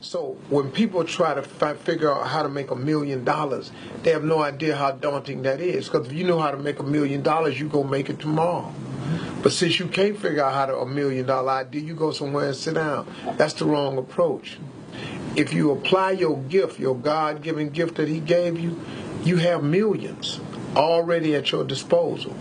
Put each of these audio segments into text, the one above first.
So when people try to figure out how to make $1 million, they have no idea how daunting that is. Because if you know how to make $1 million, you go make it tomorrow. But since you can't figure out how to $1 million idea, you go somewhere and sit down. That's the wrong approach. If you apply your gift, your God-given gift that He gave you, you have millions already at your disposal.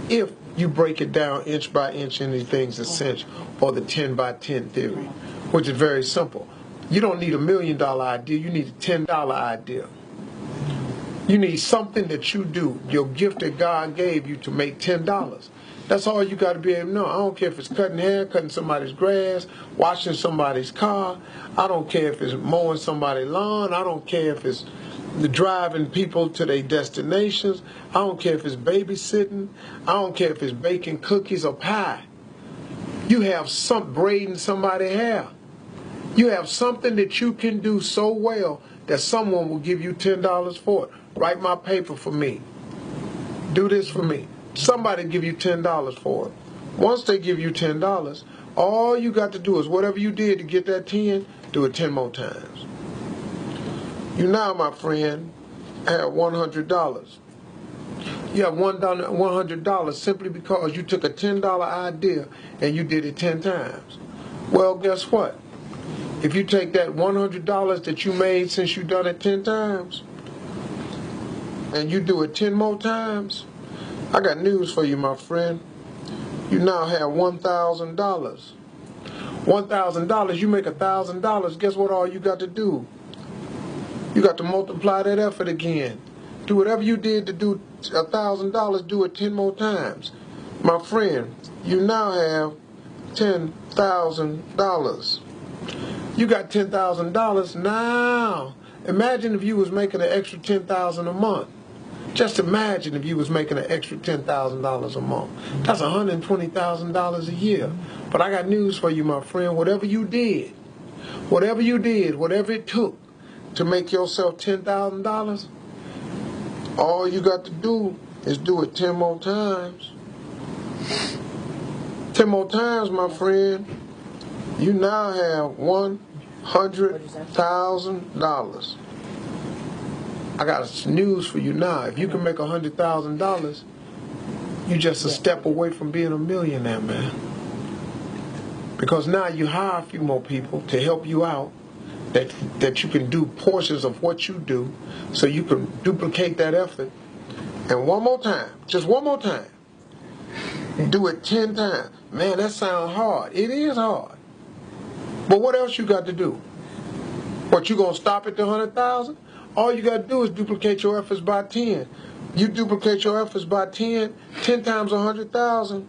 If you break it down inch by inch into things essential, or the 10 by 10 theory, which is very simple. You don't need $1 million idea, you need a $10 idea. You need something that you do, your gift that God gave you, to make $10. That's all you got to be able to know. I don't care if it's cutting hair, cutting somebody's grass, washing somebody's car. I don't care if it's mowing somebody's lawn. I don't care if it's driving people to their destinations. I don't care if it's babysitting. I don't care if it's baking cookies or pie. You have braiding somebody's hair. You have something that you can do so well that someone will give you $10 for it. Write my paper for me. Do this for me. Somebody give you $10 for it. Once they give you $10, all you got to do is whatever you did to get that 10, do it 10 more times. You now, my friend, have $100. You have $100 simply because you took a $10 idea and you did it 10 times. Well, guess what? If you take that $100 that you made since you done it 10 times and you do it 10 more times, I got news for you, my friend. You now have $1,000. $1,000, you make $1,000. Guess what all you got to do? You got to multiply that effort again. Do whatever you did to do $1,000, do it 10 more times. My friend, you now have $10,000. You got $10,000 now. Imagine if you was making an extra $10,000 a month. Just imagine if you was making an extra $10,000 a month. That's $120,000 a year. But I got news for you, my friend. Whatever you did, whatever it took to make yourself $10,000, all you got to do is do it 10 more times. 10 more times, my friend. You now have $100,000. I got news for you now. If you can make $100,000, you're just a step away from being a millionaire, man. Because now you hire a few more people to help you out, that you can do portions of what you do, so you can duplicate that effort. And one more time, just one more time, do it 10 times. Man, that sounds hard. It is hard. But what else you got to do? What, you going to stop at the 100,000? All you got to do is duplicate your efforts by 10. You duplicate your efforts by 10 times 100,000.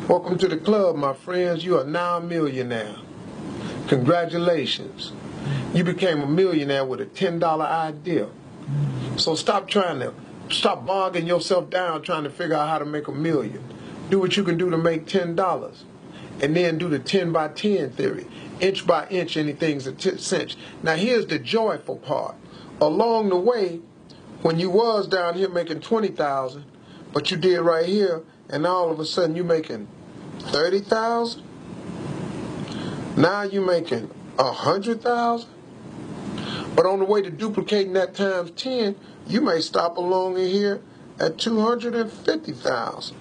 Welcome to the club, my friends. You are now a millionaire. Congratulations. You became a millionaire with a $10 idea. So stop bogging yourself down trying to figure out how to make $1 million. Do what you can do to make $10. And then do the 10 by 10 theory. Inch by inch, anything's a cinch. Now here's the joyful part. Along the way, when you was down here making 20,000, but you did right here, and all of a sudden you making 30,000. Now you making 100,000. But on the way to duplicating that times 10, you may stop along in here at 250,000.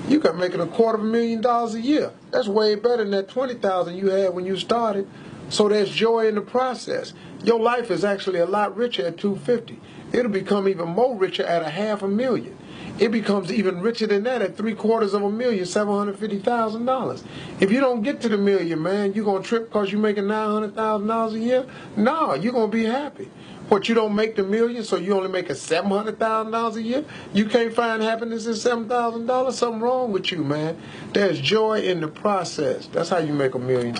You got making $250,000 a year. That's way better than that 20,000 you had when you started. So there's joy in the process. Your life is actually a lot richer at 250. It'll become even more richer at $500,000. It becomes even richer than that at $750,000, $750,000. If you don't get to the million, man, you gonna trip because you're making $900,000 a year? No, you're gonna be happy. What, you don't make the million, so you only make $700,000 a year? You can't find happiness in $7,000? Something wrong with you, man. There's joy in the process. That's how you make $1 million.